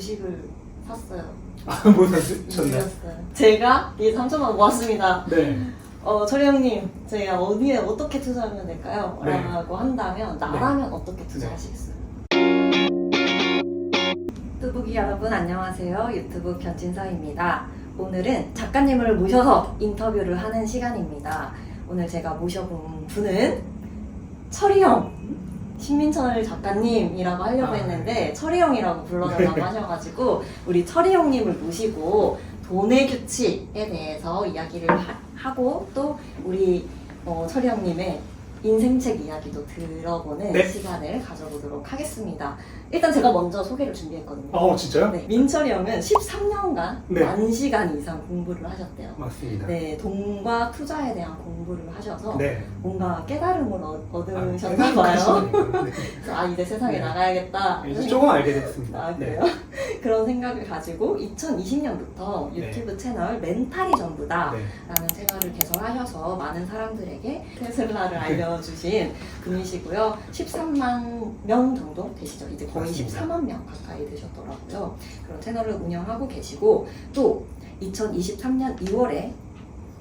주식을 샀어요. 뭐 사셨나요? 제가 이 3천만 원 모았습니다. 네. 철이 형님, 제가 어디에 어떻게 투자하면 될까요? 네. 라고 한다면, 나라면 어떻게 투자하시겠어요? 유튜브기 여러분 안녕하세요. 유튜브 변진서입니다. 오늘은 작가님을 모셔서 인터뷰를 하는 시간입니다. 오늘 제가 모셔본 분은 철이 형, 신민철 작가님이라고 하려고 했는데 철이 형이라고 불러달라고 하셔가지고 우리 철이 형님을 모시고 돈의 규칙에 대해서 이야기를 하고 또 우리 철이 형님의 인생책 이야기도 들어보는 네. 시간을 가져보도록 하겠습니다. 일단 제가 먼저 소개를 준비했거든요. 진짜요? 네, 민철이 형은 13년간 네. 만 시간 이상 공부를 하셨대요. 맞습니다. 네, 돈과 투자에 대한 공부를 하셔서 네. 뭔가 깨달음을 얻으셨나 깨달음 봐요. 하시네요. 네. 그래서 이제 세상에 네. 나가야겠다. 이제 조금 알게 됐습니다. 아, 그래요? 그런 생각을 가지고 2020년부터 유튜브 채널 멘탈이 전부다 네. 라는 채널을 개설하셔서 많은 사람들에게 테슬라를 알려주신 분이시고요. 13만 명 정도 되시죠? 이제 거의 맞습니다. 14만 명 가까이 되셨더라고요. 그런 채널을 운영하고 계시고 또 2023년 2월에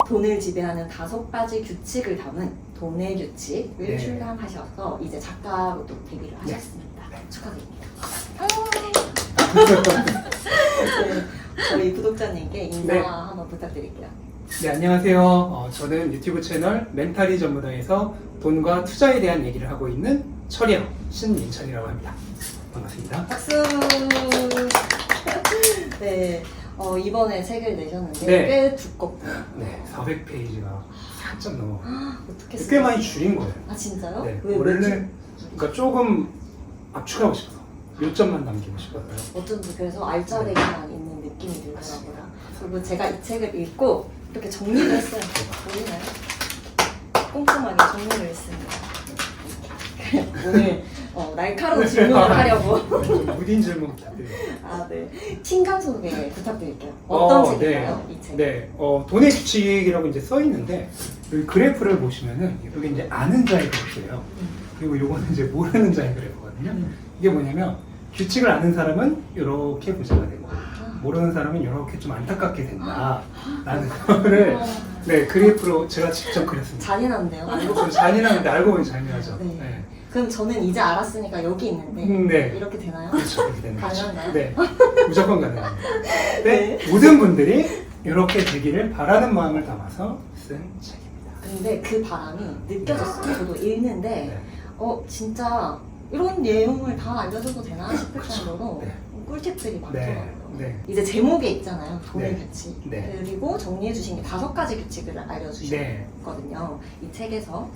돈을 지배하는 5가지 규칙을 담은 돈의 규칙을 네. 출간하셔서 이제 작가로 또 데뷔를 하셨습니다. 네. 축하드립니다. 네, 저희 구독자님께 인사 네. 한번 부탁드릴게요. 네, 안녕하세요. 저는 유튜브 채널 멘탈이 전부다에서 돈과 투자에 대한 얘기를 하고 있는 철이형 신민철이라고 합니다. 반갑습니다. 박수! 네, 이번에 책을 내셨는데 네. 꽤 두껍고 네, 400페이지가 살짝 넘어. 어떻게 꽤 쓰세요? 많이 줄인 거예요. 아 진짜요? 네, 왜 원래 줄- 그러니까 조금 압축하고 싶어서 요점만 남기고 싶어서요. 어쩐지 그래서 알짜배기만 있는 느낌이 들더라고요. 그리고 제가 이 책을 읽고 이렇게 정리를 했어요. 보이나요? 꼼꼼하게 정리를 했습니다. 오늘 날카로운 질문을 하려고. 좀 무딘 질문 부탁드립니다. 아, 네. 신간 소개 부탁드릴게요. 어떤 책인가요, 네. 이 책? 네, 돈의 규칙이라고 이제 써 있는데 여기 그래프를 보시면은 여기 이제 아는 자의 그래프예요. 그리고 요거는 이제 모르는 자의 그래프거든요. 이게 뭐냐면 규칙을 아는 사람은 이렇게 부자가 되고 모르는 사람은 이렇게 좀 안타깝게 된다라는 거를 네 그래프로 제가 직접 그렸습니다. 잔인한데요? 좀 잔인한데 알고 보니 잔인하죠. 네. 네. 그럼 저는 이제 알았으니까 여기 있는데 네. 이렇게 되나요? 그렇죠. 그렇게 되는 거죠. 가능한가요? 네. 무조건 가능합니다. 네. 모든 분들이 이렇게 되기를 바라는 마음을 담아서 쓴 책입니다. 근데 그 바람이 느껴졌어요. 저도 읽는데 네. 진짜 이런 내용을 다 알려줘도 되나 싶을 정도로 네. 꿀팁들이 많더라고요. 네. 네. 이제 제목에 있잖아요. 돈의 네. 규칙. 네. 그리고 정리해 주신 게 5가지 규칙을 네. 알려주셨거든요. 이 책에서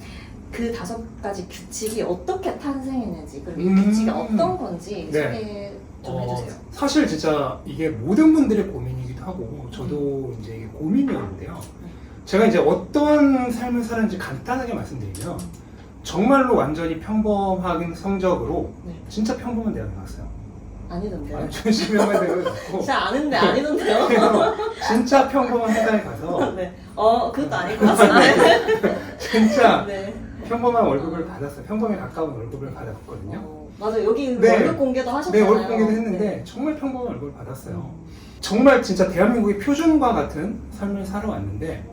그 5가지 규칙이 어떻게 탄생했는지 그리고 이 음. 규칙이 어떤 건지 네. 소개 좀 해주세요. 사실 진짜 이게 모든 분들의 고민이기도 하고 저도 이제 이게 고민이었는데요. 제가 이제 어떤 삶을 살았는지 간단하게 말씀드리면 정말로 완전히 평범한 성적으로 네. 진짜 평범한 대학에 나왔어요. 아니던데요? 아니, 열심히만 대학을 갔고 진짜 아는데 아니던데요? 진짜 평범한 회사에 가서 네. 그것도 아닐 것 같은데. 진짜 네. 평범한 월급을 받았어요. 평범에 가까운 월급을 받았거든요. 맞아 여기 네. 월급 공개도 네, 하셨잖아요. 월급 공개도 했는데 정말 평범한 월급을 받았어요. 정말 진짜 대한민국의 표준과 같은 삶을 살아왔는데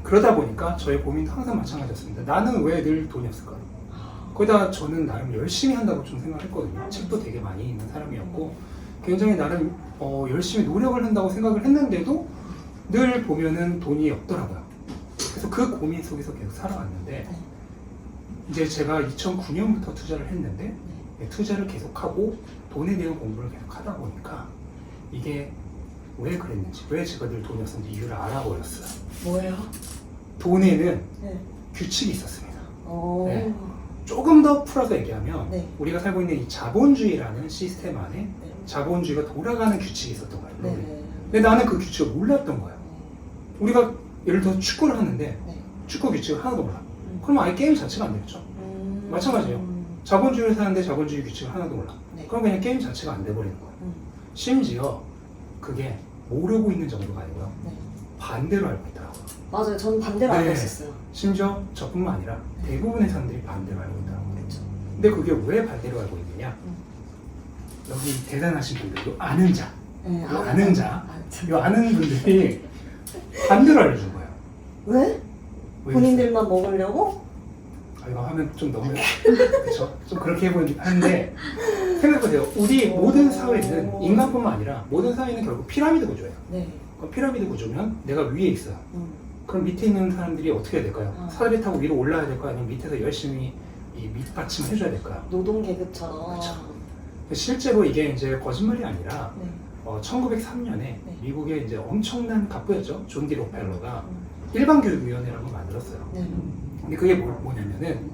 그러다 보니까 저의 고민도 항상 마찬가지였습니다. 나는 왜 늘 돈이 없을까? 거기다 저는 나름 열심히 한다고 좀 생각했거든요. 책도 되게 많이 읽는 사람이었고 굉장히 나름 열심히 노력을 한다고 생각을 했는데도 늘 보면은 돈이 없더라고요. 그래서 그 고민 속에서 계속 살아왔는데 이제 제가 2009년부터 투자를 했는데 투자를 계속하고 돈에 대한 공부를 계속 하다 보니까 이게 왜 그랬는지 왜 제가 늘 돈이 없었는지 이유를 알아버렸어요. 뭐예요? 돈에는 네. 규칙이 있었습니다. 네. 조금 더 풀어서 얘기하면 네. 우리가 살고 있는 이 자본주의라는 시스템 안에 네. 자본주의가 돌아가는 규칙이 있었던 거예요. 네. 근데 나는 그 규칙을 몰랐던 거예요. 우리가 예를 들어 축구를 하는데 네. 축구 규칙을 하나도 몰라. 그럼 아예 게임 자체가 안 되겠죠. 마찬가지예요. 자본주의를 사는데 자본주의 규칙을 하나도 몰라. 네. 그럼 그냥 게임 자체가 안 돼버리는 거예요. 심지어 그게 모르고 있는 정도가 아니고요. 네. 반대로 알고 있더라고요. 맞아요. 저는 반대로 네. 알고 있었어요. 심지어 저뿐만 아니라 대부분의 사람들이 반대로 알고 있더라고요. 그렇죠. 근데 그게 왜 반대로 알고 있느냐? 여기 대단하신 분들, 요 아는 자, 네, 요 아는 자, 아는 자. 요 아는 분들이 반대로 알려준 거예요. 왜? 왜 본인들만 먹으려고? 아, 이거 하면 좀 너무 그렇죠? 좀 그렇게 하는데 생각해보세요. 우리 모든 사회는 인간뿐만 아니라 모든 사회는 결국 피라미드 구조예요. 네. 그 피라미드 구조면 내가 위에 있어요. 그럼 밑에 있는 사람들이 어떻게 해야 될까요? 사다리 타고 위로 올라야 될까요? 아니면 밑에서 열심히 이 밑받침을 해줘야 될까요? 노동계급처럼. 그렇죠. 실제로 이게 이제 거짓말이 아니라 네. 1903년에 미국의 이제 엄청난 갑부였죠. 존 디 록펠러가 일반교육위원회라고 만들었어요. 네. 근데 그게 뭐냐면은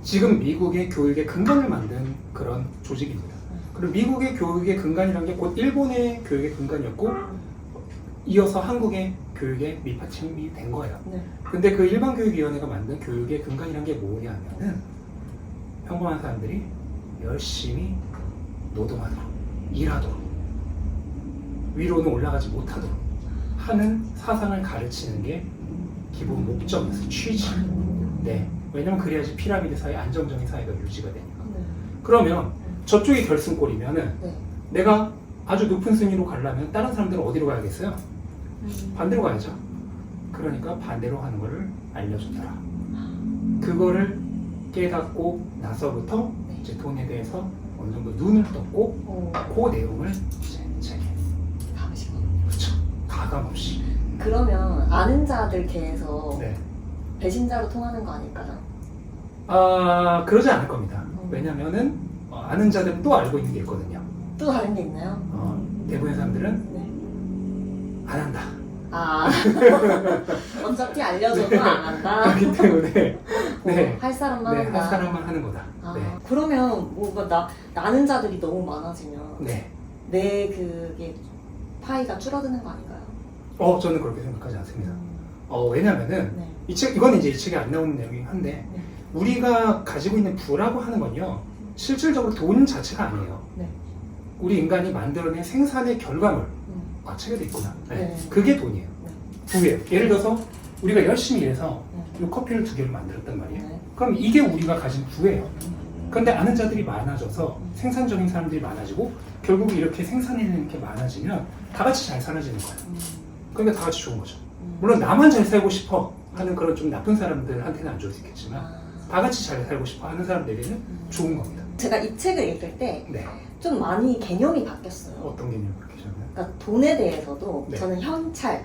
지금 미국의 교육의 근간을 만든 그런 조직입니다. 그리고 미국의 교육의 근간이라는 게 곧 일본의 교육의 근간이었고 이어서 한국의 교육의 밑받침이 된 거예요. 네. 근데 그 일반교육위원회가 만든 교육의 근간이라는 게 뭐냐면은 평범한 사람들이 열심히 노동하도록, 일하도록, 위로는 올라가지 못하도록 하는 사상을 가르치는 게 기본 목적이었어요. 취지. 네. 왜냐면 그래야지 피라미드 사회, 안정적인 사회가 유지가 되니까. 네. 그러면 저쪽이 결승골이면은 네. 내가 아주 높은 순위로 가려면 다른 사람들은 어디로 가야겠어요? 반대로 가야죠. 그러니까 반대로 하는 거를 알려주더라. 그거를 깨닫고 나서부터 이제 돈에 대해서 어느 정도 눈을 떴고 그 내용을 이제 책에 담으시거든요. 그렇죠. 가감없이. 그러면 아는 자들 계에서 네. 배신자로 통하는 거 아닐까요? 아 그러지 않을 겁니다. 왜냐면은 아는 자들은 또 알고 있는 게 있거든요. 또 다른 게 있나요? 대부분의 사람들은 네. 안 한다. 아 어차피 알려줘도 안 한다. 그렇기 때문에 네. 할 사람만 네, 한다. 할 사람만 하는 거다. 아, 네. 그러면 뭔가 나는 자들이 너무 많아지면 네. 내 그게 파이가 줄어드는 거 아닌가요? 저는 그렇게 생각하지 않습니다. 왜냐면은 네. 이건 이제 이 책에 안 나오는 내용이긴 한데 네. 우리가 가지고 있는 부라고 하는 건요 실질적으로 돈 자체가 아니에요. 네. 우리 인간이 만들어낸 생산의 결과물. 책에도 있구나. 네. 네. 그게 돈이에요. 네. 부예요. 예를 들어서 우리가 열심히 일해서 네. 이 커피를 2개를 만들었단 말이에요. 네. 그럼 이게 우리가 가진 부예요. 그런데 아는 자들이 많아져서 생산적인 사람들이 많아지고 결국 이렇게 생산해내는 게 많아지면 다 같이 잘 살아지는 거예요. 그러니까 다 같이 좋은 거죠. 물론 나만 잘 살고 싶어 하는 그런 좀 나쁜 사람들한테는 안 좋을 수 있겠지만 다 같이 잘 살고 싶어 하는 사람들에게는 좋은 겁니다. 제가 이 책을 읽을 때 좀 네. 많이 개념이 바뀌었어요. 어떤 개념을 바뀌셨나요? 그러니까 돈에 대해서도 네. 저는 현찰,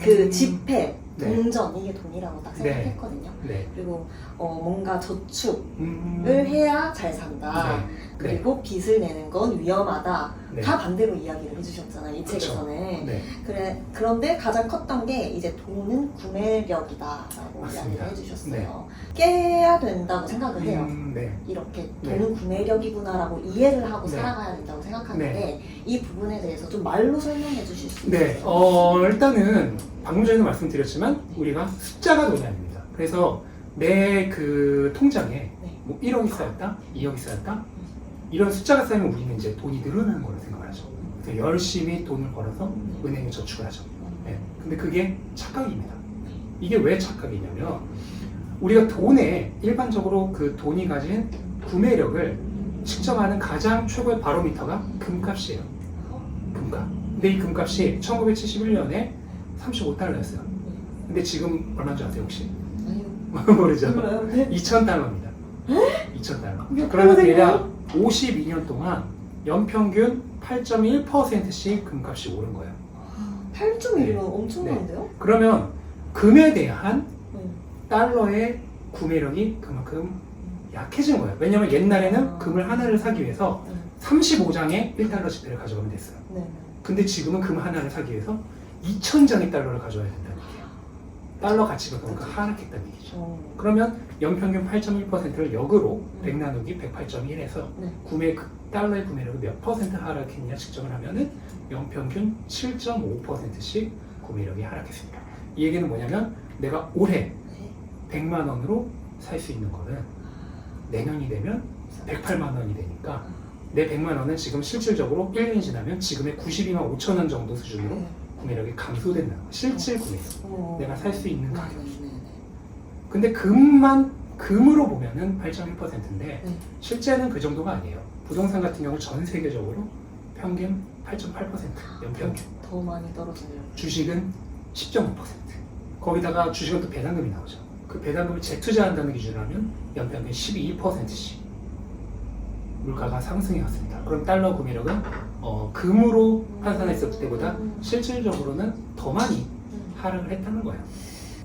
그 지폐, 동전 이게 돈이라고 딱 생각했거든요. 네. 그리고 뭔가 저축을 네. 해야 잘 산다. 네. 그리고 빚을 내는 건 위험하다. 네. 다 반대로 이야기를 해주셨잖아요. 이 그쵸. 책에서는. 네. 그런데 가장 컸던 게 이제 돈은 구매력이다라고 맞습니다. 이야기를 해주셨어요. 깨야 된다고 생각을 해요. 네. 이렇게 네. 돈은 구매력이구나 이해를 하고 네. 살아가야 된다고 생각하는데 네. 이 부분에 대해서 좀 말로 설명해 주실 수 네. 있어요? 일단은 방금 전에도 말씀드렸지만 우리가 숫자가 돈이 아닙니다. 그래서 내 그 통장에 네. 뭐 1억이 쌓였다, 2억이 쌓였다 이런 숫자가 쌓이면 우리는 이제 돈이 늘어나는 거로 생각을 하죠. 그래서 열심히 돈을 벌어서 은행에 저축을 하죠. 네. 근데 그게 착각입니다. 이게 왜 착각이냐면 우리가 돈에 일반적으로 그 돈이 가진 구매력을 측정하는 가장 최고의 바로미터가 금값이에요. 금값. 근데 이 금값이 1971년에 35달러였어요. 근데 지금 얼마인 줄 아세요 혹시? 아니요. 모르죠? 몰라요. 네. 2,000달러입니다. 2,000달러. 몇 그러면 배나 대략 52년 동안 연평균 8.1%씩 금값이 오른 거예요. 8.1이면 네. 엄청난데요? 그러면 금에 대한 네. 달러의 구매력이 그만큼 약해진 거예요. 왜냐면 옛날에는 금을 하나를 사기 위해서 35장의 1달러 지폐를 가져가면 됐어요. 네. 근데 지금은 금 하나를 사기 위해서 2,000장의 달러를 가져와야 된다는 얘기예요. 달러 가치가 그만큼 하락했다는 얘기죠. 그러면 연평균 8.1%를 역으로 100 나누기 108.1에서 네. 달러의 구매력이 몇 퍼센트 하락했냐 측정을 하면은 연평균 7.5%씩 구매력이 하락했습니다. 이 얘기는 뭐냐면 내가 올해 100만 원으로 살 수 있는 거는 내년이 되면 108만 원이 되니까 내 100만 원은 지금 실질적으로 1년이 지나면 지금의 92만 5천 원 정도 수준으로 네. 구매력이 감소된다는 거예요. 실질 구매력. 내가 살 수 있는 가격. 네. 근데 금으로 보면은 8.1%인데 네. 실제는 그 정도가 아니에요. 부동산 같은 경우 전 세계적으로 평균 8.8%. 연평균. 더 많이 떨어지네요. 주식은 10.5%. 거기다가 주식은 또 배당금이 나오죠. 그 배당금을 재투자한다는 기준으로 하면 연평균 12%씩 물가가 상승해 왔습니다. 그럼 달러 구매력은 금으로 환산했을 때보다 실질적으로는 더 많이 하락을 했다는 거예요.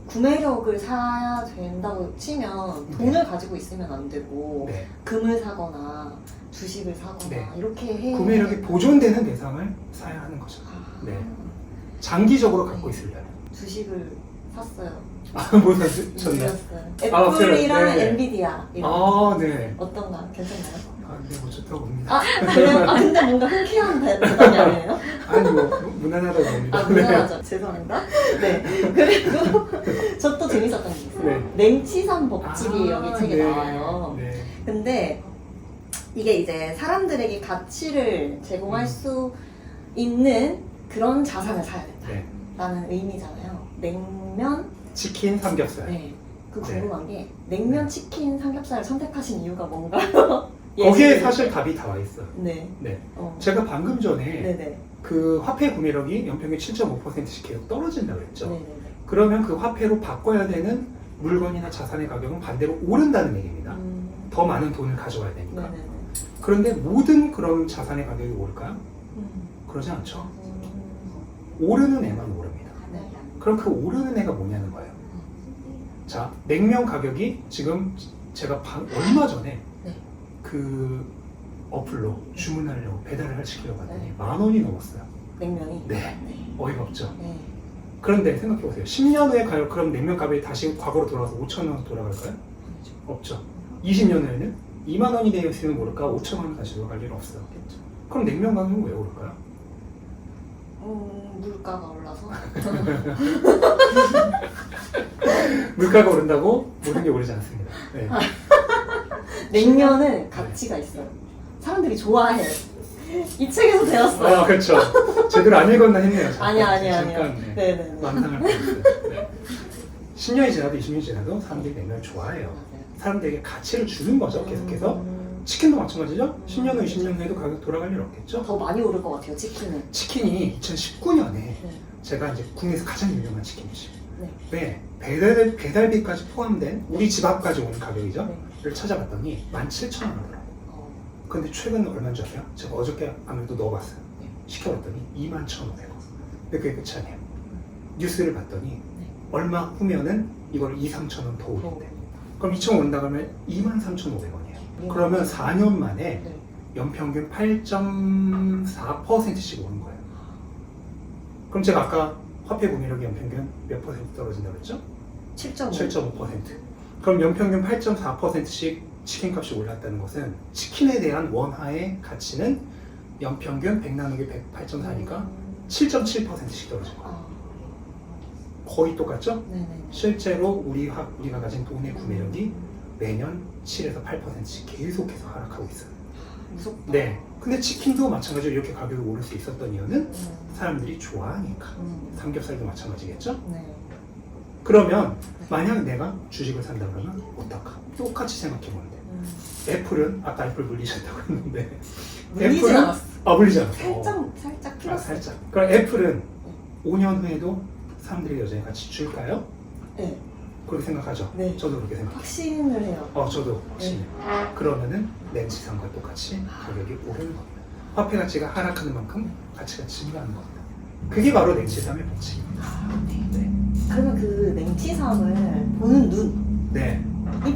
구매력을 사야 된다고 치면 돈을 가지고 있으면 안 되고 네. 금을 사거나 주식을 사거나 네. 이렇게 해. 구매력이 보존되는 대상을 사야 하는 거죠. 아, 네. 장기적으로 갖고 있으려면. 주식을 샀어요. 뭐 사셨나요? 샀어요. 애플이랑 네. 엔비디아 이런 아, 네. 어떤가 괜찮나요? 아, 네, 뭐 좋다고 봅니다. 아 그래요? 아 근데 뭔가 흔쾌한 대답이 아니에요? 아니, 뭐, 무난하다고 봅니다. 아 무난하죠. 죄송합니다. 네 그리고 저 또 재밌었던 게 있어요. 네. 냉치산 법칙이 여기 책에 네. 나와요. 네. 근데 이게 이제 사람들에게 가치를 제공할 수 있는 그런 자산을 사야 네. 된다라는 의미잖아요. 냉면, 치킨, 삼겹살. 네. 그 네. 궁금한 게 냉면, 치킨, 삼겹살을 선택하신 이유가 뭔가요? 거기에 사실 답이 다 와 있어요. 네. 네. 어. 제가 방금 전에 네네. 그 화폐 구매력이 연평균 7.5%씩 계속 떨어진다고 했죠. 네네네. 그러면 그 화폐로 바꿔야 되는 물건이나 자산의 가격은 반대로 오른다는 얘기입니다. 더 많은 돈을 가져와야 되니까. 네네네. 그런데 모든 그런 자산의 가격이 오를까요? 그러지 않죠. 오르는 애만 오릅니다. 네. 그럼 그 오르는 애가 뭐냐는 거예요. 자, 냉면 가격이 지금 제가 얼마 전에 네. 그 어플로 주문하려고 배달을 시키려고 봤더니 네. 10,000원이 넘었어요. 냉면이? 네. 네. 어이가 없죠. 네. 그런데 생각해보세요. 10년 후에 가요. 그럼 냉면 값이 다시 과거로 돌아가서 5,000원 돌아갈까요? 아니죠. 없죠. 20년 후에는 2만 원이 되었으면 모를까 5,000원 다시 돌아갈 일은 없어요. 그렇죠. 그럼 냉면 가격은 왜 오를까요? 물가가 올라서? 물가가 오른다고 모든 게 오르지 않습니다. 네. 냉면은 가치가 있어요. 사람들이 좋아해. 이 책에서 배웠어요. 아, 그렇죠. 제대로 안 읽었나 했네요. 잠깐. 아니야. 잠깐, 네. 네네네. 망상할 뻔했어요. 네. 10년이 지나도 20년이 지나도 사람들이 냉면을 좋아해요. 맞아요. 사람들에게 가치를 주는 거죠. 계속해서. 치킨도 마찬가지죠. 10년 후, 20년 후에도 가격 돌아갈 일 없겠죠. 더 많이 오를 것 같아요, 치킨은. 치킨이 2019년에 네. 제가 이제 국내에서 가장 유명한 치킨이죠. 네. 배달비까지 포함된 우리 집 앞까지 오는 가격이죠. 네. 를 찾아봤더니 17,000원이더라고요. 근데 최근 얼마인 줄 아세요? 제가 어저께 아무래도 넣어봤어요. 네. 시켜봤더니 21,500원. 근데 그게 끝이 아니에요. 뉴스를 봤더니 네. 얼마 후면은 이걸 2,000~3,000원 더 올린대. 그럼 2,000원 오른다 그러면 23,500원이에요. 그러면 4년 만에 네. 연평균 8.4%씩 오른 거예요. 그럼 제가 아까 화폐 구매력이 연평균 몇 퍼센트 떨어진다고 했죠? 7.5. 7.5%. 그럼 연평균 8.4%씩 치킨 값이 올랐다는 것은 치킨에 대한 원화의 가치는 연평균 100 나누기 8.4니까 7.7%씩 떨어진 거예요. 거의 똑같죠? 네네. 실제로 우리가 가진 돈의 구매력이 매년 7에서 8%씩 계속해서 하락하고 있어요. 무섭다. 네. 근데 치킨도 마찬가지로 이렇게 가격이 오를 수 있었던 이유는 사람들이 좋아하니까. 삼겹살도 마찬가지겠죠? 네. 그러면 만약 내가 주식을 산다 그러면 어떨까? 똑같이 생각해 보는데 애플은 아까 애플 물리셨다고 했는데 물리지 애플은- 않았어. 물리지 않았어. 살짝 아, 플러스. 살짝. 그럼 애플은 5년 후에도 사람들이 여전히 같이 줄까요? 네. 그렇게 생각하죠? 네. 저도 그렇게 생각해요. 확신을 해요. 저도 확신해요. 그러면은 렌치상과 똑같이 가격이 오르는 겁니다. 화폐 가치가 하락하는 만큼 가치가 증가하는 겁니다. 그게 바로 렌치상의 법칙입니다. 네. 그러면 그 냉치삼을 보는 눈이 네.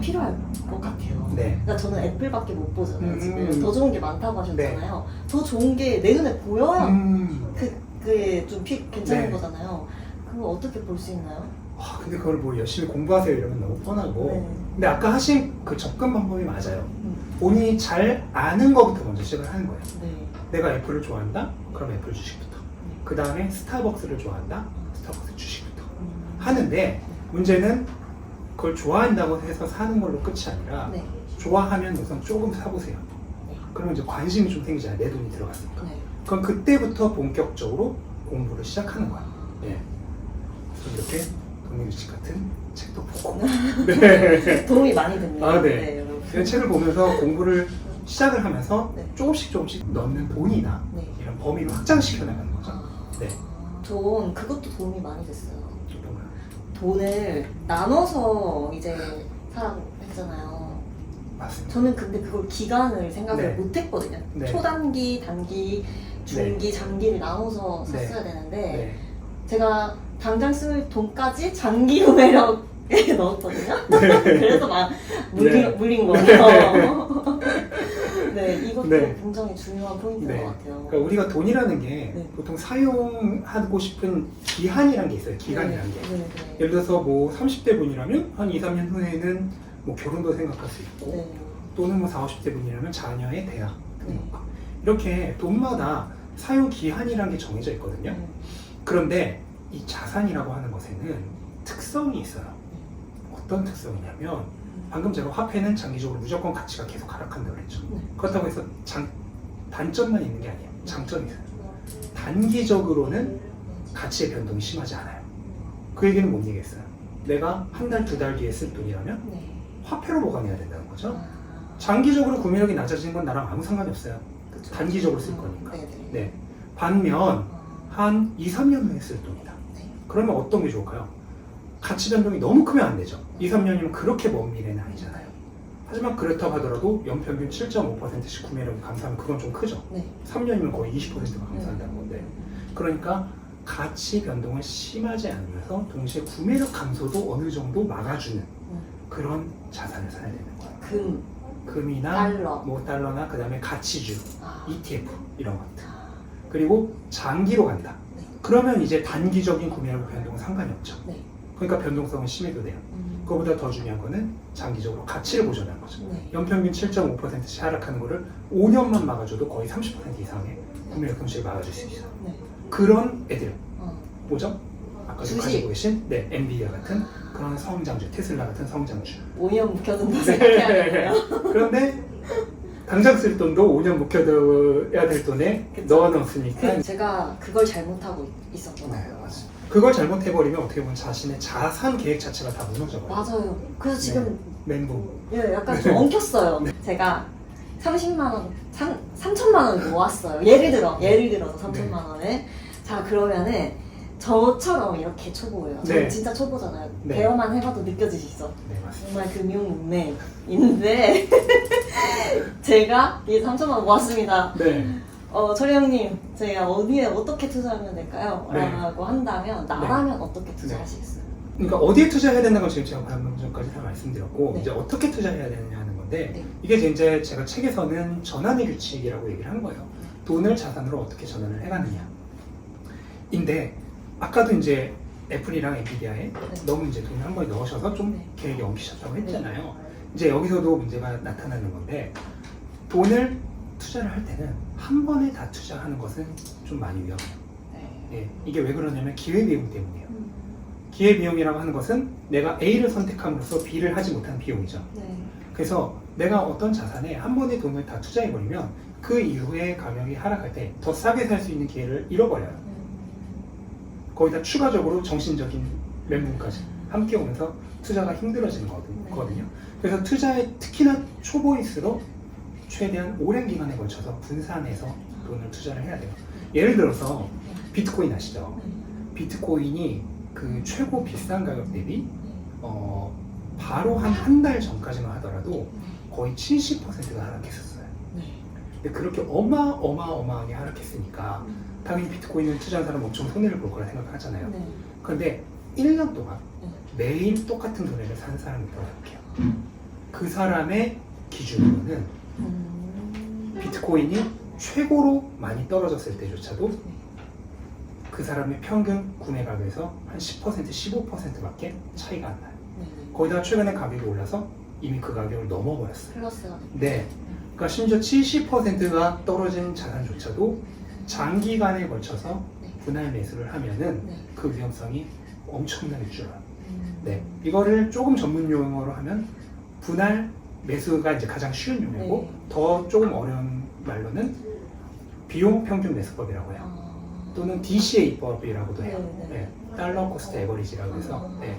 필요할 것 같아요. 네. 그러니까 저는 애플밖에 못 보잖아요. 지금 더 네. 좋은 게 많다고 하셨잖아요. 더 좋은 게 내 눈에 보여야 그게 좀 괜찮은 네. 거잖아요. 그거 어떻게 볼 수 있나요? 근데 그걸 뭐 열심히 공부하세요 이러면 너무 뻔하고. 네. 근데 아까 하신 그 접근 방법이 맞아요. 본인이 잘 아는 것부터 먼저 시작을 하는 거예요. 네. 내가 애플을 좋아한다? 그럼 애플 주식부터. 그 다음에 스타벅스를 좋아한다? 스타벅스 주식부터. 하는데 문제는 그걸 좋아한다고 해서 사는 걸로 끝이 아니라 네. 좋아하면 우선 조금 사보세요. 네. 그러면 이제 관심이 좀 생기잖아요. 내 돈이 들어갔으니까. 네. 그럼 그때부터 본격적으로 공부를 시작하는 거예요. 예. 이렇게 돈의규칙 같은 책도 보고. 네. 도움이 많이 됩니다. 아, 네. 여러분. 이 책을 보면서 공부를 시작을 하면서 네. 조금씩 넣는 돈이나 네. 이런 범위를 확장시켜 나가는 거죠. 네. 전 그것도 도움이 많이 됐어요. 어떤 거요? 돈을 나눠서 이제 사라고 했잖아요. 맞습니다. 저는 근데 그걸 기간을 생각을 네. 못 했거든요. 네. 초단기, 단기, 중기, 장기를 나눠서 네. 샀어야 되는데 네. 제가 당장 쓸 돈까지 장기 구매력에 넣었거든요. 네. 그래서 막 네. 물린 거예요. 네, 이것도 네. 굉장히 중요한 포인트인 네. 것 같아요. 그러니까 우리가 돈이라는 게 네. 보통 사용하고 싶은 기한이라는 게 있어요. 기간이라는 게. 네, 네, 예를 들어서 뭐 30대 분이라면 한 2, 3년 후에는 뭐 결혼도 생각할 수 있고 네. 또는 뭐 40, 50대 분이라면 자녀의 대학 네. 이렇게 돈마다 사용 기한이라는 게 정해져 있거든요. 네. 그런데 이 자산이라고 하는 것에는 특성이 있어요. 어떤 특성이냐면 방금 제가 화폐는 장기적으로 무조건 가치가 계속 하락한다고 그랬죠. 네. 그렇다고 해서 단점만 있는 게 아니에요. 장점이 있어요. 단기적으로는 가치의 변동이 심하지 않아요. 그 얘기는 뭔 얘기겠어요? 내가 한 달, 두 달 뒤에 쓸 돈이라면 네. 화폐로 보관해야 된다는 거죠. 아, 장기적으로 구매력이 낮아지는 건 나랑 아무 상관이 없어요. 그쵸. 단기적으로 쓸 거니까. 네, 네. 네. 반면 아, 한 2, 3년 후에 쓸 돈이다. 네. 그러면 어떤 게 좋을까요? 가치 변동이 너무 크면 안 되죠. 2, 3년이면 그렇게 먼 미래는 아니잖아요. 하지만 그렇다고 하더라도 연평균 7.5%씩 구매력이 감소하면 그건 좀 크죠. 네. 3년이면 거의 20%가 감소한다는 건데. 그러니까 가치 변동을 심하지 않으면서 동시에 구매력 감소도 어느 정도 막아주는 그런 자산을 사야 되는 거예요. 금이나 달러. 뭐 달러나 그 다음에 가치주, 아, ETF 이런 것들. 아, 그리고 장기로 간다. 네. 그러면 이제 단기적인 구매력 변동은 상관이 없죠. 네. 그러니까 변동성은 심해도 돼요. 그거보다 더 중요한 거는 장기적으로 가치를 보존하는 거죠. 네. 연평균 7.5%씩 하락하는 거를 5년만 막아줘도 거의 30% 이상의 구매력 손실을 막아줄 수 있어요. 네. 그런 애들 어. 뭐죠? 아까 주식. 가지고 계신 네, 엔비디아 같은 그런 성장주, 테슬라 같은 성장주. 5년 묵혀둔다 생각해야 되고요. 그런데 당장 쓸 돈도 5년 묵혀둬야 될 돈에 그쵸. 넣어놓으니까 제가 그걸 잘못하고 있었거든요. 네, 맞습니다. 그걸 잘못해버리면 어떻게 보면 자신의 자산 계획 자체가 다 무너져버려요. 맞아요. 그래서 지금 멘붕. 예, 약간 좀 엉켰어요. 제가 30만 원, 3천만 원 모았어요. 예를 들어서 3천만 원을. 자, 그러면은 저처럼 이렇게 초보예요. 저는 네. 진짜 초보잖아요. 네. 대여만 해봐도 느껴지시죠? 네, 맞습니다. 정말 금융문맹인데 제가 이 3천만 원 모았습니다. 네. 철이 형님, 제가 어디에 어떻게 투자하면 될까요? 네. 라고 한다면 나라면 어떻게 투자하시겠어요? 그러니까 어디에 투자해야 된다는 걸 지금 제가 방금 전까지 다 말씀드렸고 네. 이제 어떻게 투자해야 되느냐 하는 건데 네. 이게 이제 제가 책에서는 전환의 규칙이라고 얘기를 한 거예요. 돈을 자산으로 어떻게 전환을 해가느냐. 인데 아까도 이제 애플이랑 엔비디아에 너무 이제 돈을 한 번에 넣으셔서 좀 네. 계획이 엉키셨다고 했잖아요. 이제 여기서도 문제가 나타나는 건데 돈을 투자를 할 때는 한 번에 다 투자하는 것은 좀 많이 위험해요. 네. 예, 이게 왜 그러냐면 기회비용 때문이에요. 기회비용이라고 하는 것은 내가 A를 선택함으로써 B를 하지 못한 비용이죠. 네. 그래서 내가 어떤 자산에 한 번에 돈을 다 투자해버리면 그 이후에 가격이 하락할 때 더 싸게 살 수 있는 기회를 잃어버려요. 거기다 추가적으로 정신적인 멘붕까지 함께 오면서 투자가 힘들어지는 거거든요. 그래서 투자에 특히나 초보일수록 최대한 오랜 기간에 걸쳐서 분산해서 돈을 투자를 해야 돼요. 예를 들어서 비트코인 아시죠? 비트코인이 그 최고 비싼 가격 대비 바로 한 달 전까지만 하더라도 거의 70%가 하락했었어요. 네. 근데 그렇게 어마어마하게 하락했으니까 당연히 비트코인을 투자한 사람은 엄청 손해를 볼 거라 생각하잖아요. 네. 그런데 1년 동안 네. 매일 똑같은 돈을 사는 사람이 있다고 생각해요. 그 사람의 기준으로는 비트코인이 최고로 많이 떨어졌을 때조차도 그 사람의 평균 구매 가격에서 한 10%, 15%밖에 차이가 안 나요. 네. 거기다가 최근에 가격이 올라서 이미 그 가격을 넘어버렸어요. 플러스가 네. 그러니까 심지어 70%가 떨어진 자산조차도 장기간에 걸쳐서 분할 매수를 하면은 네. 그 위험성이 엄청나게 줄어요. 네. 이거를 조금 전문 용어로 하면 분할 매수가 이제 가장 쉬운 용어고 네. 더 조금 어려운 말로는 비용 평균 매수법이라고 해요. 또는 DCA법이라고도 해요. 네, 네. 네. 달러 코스트 에버리지라고 해서. 네.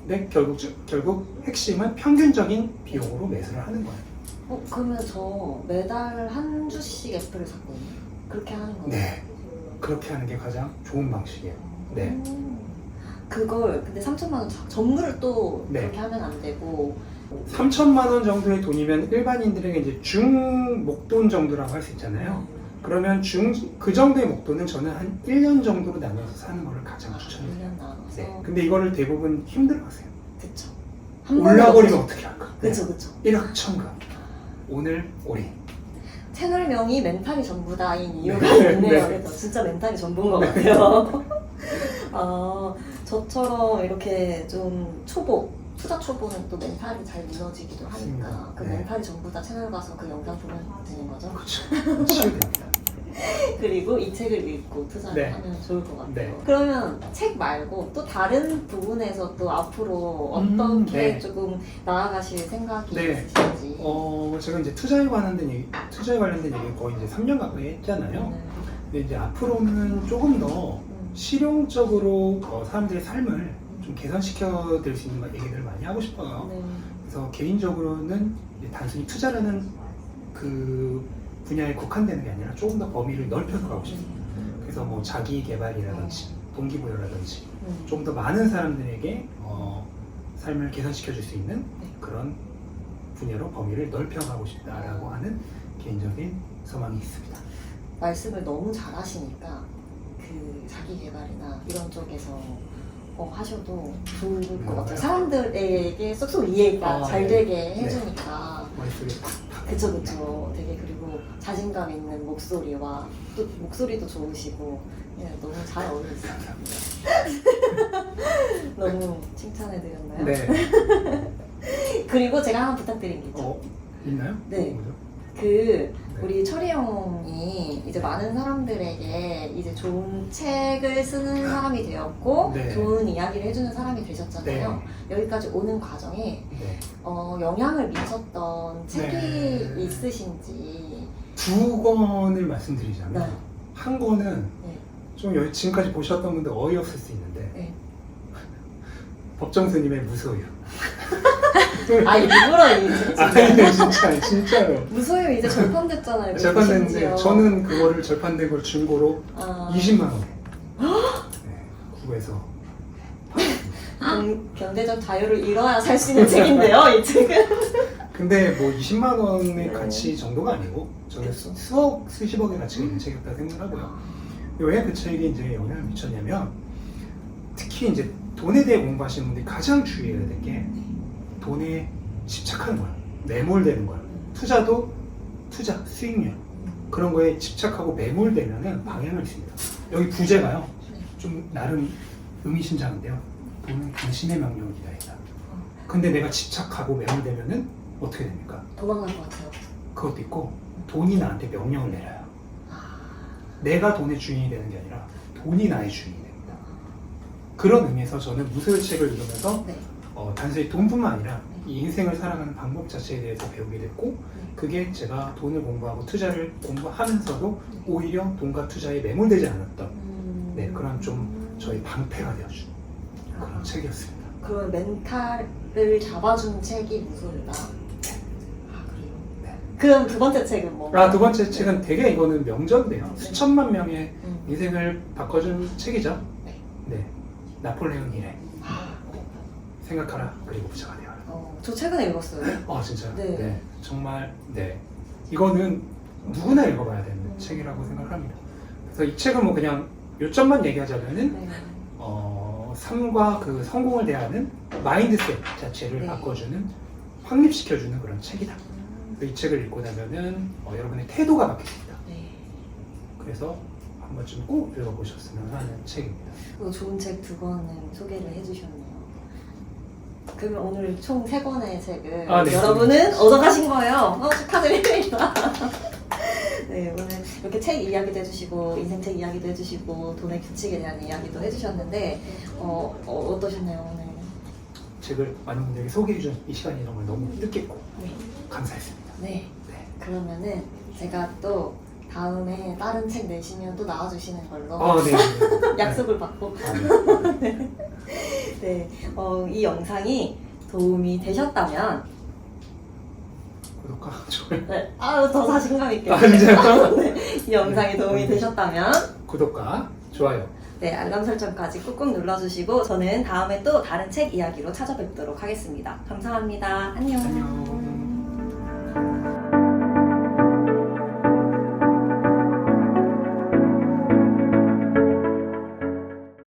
근데 결국 핵심은 평균적인 비용으로 매수를 하는 거예요. 그러면 저 매달 한 주씩 애플을 샀거든요. 그렇게 하는 거예요? 네. 그렇게 하는 게 가장 좋은 방식이에요. 네. 그걸 근데 3천만 원 전부를 또 네. 그렇게 하면 안 되고 3천만 원 정도의 돈이면 일반인들에게 이제 중목돈 정도라고 할 수 있잖아요. 그러면 그 정도의 목돈은 저는 한 1년 정도로 나눠서 사는 거를 가장 추천해요. 1년 나눠서 네. 근데 이거를 대부분 힘들어하세요. 그쵸. 올라버리면 어떻게 할까? 그쵸 그쵸. 1억 천금. 오늘 올인. 채널명이 멘탈이 전부다인 이유가 네. 있네요. 네. 그래서 진짜 멘탈이 전부인 것 같아요. 저처럼 이렇게 좀 투자 초보는 또 멘탈이 잘 무너지기도 하니까 그 네. 멘탈이 전부다 채널 가서 그 영상 보면 되는 거죠. 그렇죠. 치유됩니다. 그리고 이 책을 읽고 투자를 네. 하면 좋을 것 같아요. 네. 그러면 책 말고 또 다른 부분에서 또 앞으로 어떻게 네. 조금 나아가실 생각이 네. 있으신지. 제가 이제 투자에 관련된 얘기 거의 이제 3년 가까이 했잖아요. 네. 근데 이제 앞으로는 조금 더 실용적으로 사람들의 삶을 좀 개선시켜 드릴 수 있는 얘기들을 많이 하고 싶어요. 네. 그래서 개인적으로는 이제 단순히 투자라는 그 분야에 국한되는 게 아니라 조금 더 범위를 넓혀서 가고 싶어요. 그래서 뭐 자기 개발이라든지 동기부여라든지 좀 더 많은 사람들에게 삶을 개선시켜 줄 수 있는 그런 분야로 범위를 넓혀가고 싶다라고 하는 개인적인 소망이 있습니다. 말씀을 너무 잘하시니까 그 자기 개발이나 이런 쪽에서 하셔도 좋을 것 같아요. 사람들에게 쏙쏙 이해가 잘 되게 해주니까. 머릿속에 그쵸. 되게 그리고 자신감 있는 목소리와 또 목소리도 좋으시고 너무 잘 어울리세요. 너무 칭찬해드렸나요? 네. 그리고 제가 하나 부탁드린 게 있죠. 있나요? 네. 뭐죠? 우리 철이 형이 이제 많은 사람들에게 이제 좋은 책을 쓰는 사람이 되었고 네. 좋은 이야기를 해주는 사람이 되셨잖아요. 여기까지 오는 과정에 네. 영향을 미쳤던 책이 네. 있으신지. 2권을 말씀드리자면 네. 한 권은 네. 좀 지금까지 보셨던 분들 어이없을 수 있는데 네. 법정 스님의 무소유. 일부러 이제 아니 진짜요. 무소유 이제 절판됐잖아요. 절판됐는데 심지어. 저는 그거를 절판된 걸 중고로 20만 원에 구해서 경제적 자유를 잃어야 살 수 있는 책인데요, 이 책은. 근데 뭐 20만 원의 가치 정도가 아니고 저는 그렇죠. 수억, 수십억의 가치가 있는 책이었다고 생각하고요. 왜 그 책이 이제 영향을 미쳤냐면 특히 이제 돈에 대해 공부하시는 분들이 가장 주의해야 될 게 돈에 집착하는 거예요. 매몰되는 거예요. 투자도 투자, 수익률 그런 거에 집착하고 매몰되면은 방향을 잃습니다. 여기 부제가요. 좀 나름 의미심장한데요. 돈은 당신의 명령을 기다린다. 근데 내가 집착하고 매몰되면은 어떻게 됩니까? 도망갈 것 같아요. 그것도 있고 돈이 나한테 명령을 내려요. 내가 돈의 주인이 되는 게 아니라 돈이 나의 주인이 됩니다. 그런 의미에서 저는 무소유 책을 읽으면서 네. 단순히 돈뿐만 아니라 이 인생을 살아가는 방법 자체에 대해서 배우게 됐고 그게 제가 돈을 공부하고 투자를 공부하면서도 오히려 돈과 투자에 매몰되지 않았던 그런 좀 저희 방패가 되어준 그런 책이었습니다. 그런 멘탈을 잡아준 책이 무소유다. 네. 그럼 두 번째 책은 뭔가요? 두 번째 책은 되게 이거는 명전인데요. 수천만 명의 인생을 바꿔준 책이죠. 네. 나폴레옹 힐의 생각하라 그리고 부자가 되어라. 저 최근에 읽었어요. 진짜요? 네. 정말 이거는 누구나 읽어봐야 되는 책이라고 생각합니다. 그래서 이 책은 뭐 그냥 요점만 얘기하자면은 삶과 그 성공을 대하는 마인드셋 자체를 바꿔주는 확립시켜주는 그런 책이다. 이 책을 읽고 나면은 여러분의 태도가 바뀝니다. 그래서 한 번쯤 꼭 읽어보셨으면 하는 책입니다. 좋은 책 두 권을 소개를 해주셨네요. 그러면 오늘 총 3권의 책을 네. 여러분은 얻어가신 거예요. 축하드립니다. 네, 오늘 이렇게 책 이야기도 해주시고 인생책 이야기도 해주시고 돈의 규칙에 대한 이야기도 해주셨는데 어떠셨나요 오늘? 책을 많은 분들에게 소개해준 이 시간이 정말 너무 뜻깊고 감사했습니다. 네. 그러면은 제가 또 다음에 다른 책 내시면 또 나와주시는 걸로 네. 약속을 받고 네, 이 영상이 도움이 되셨다면 구독과 좋아요. 더 자신감 있게 진짜요? 네, 이 영상이 도움이 되셨다면 구독과 좋아요. 네, 알람 설정까지 꾹꾹 눌러주시고 저는 다음에 또 다른 책 이야기로 찾아뵙도록 하겠습니다. 감사합니다. 안녕. 안녕.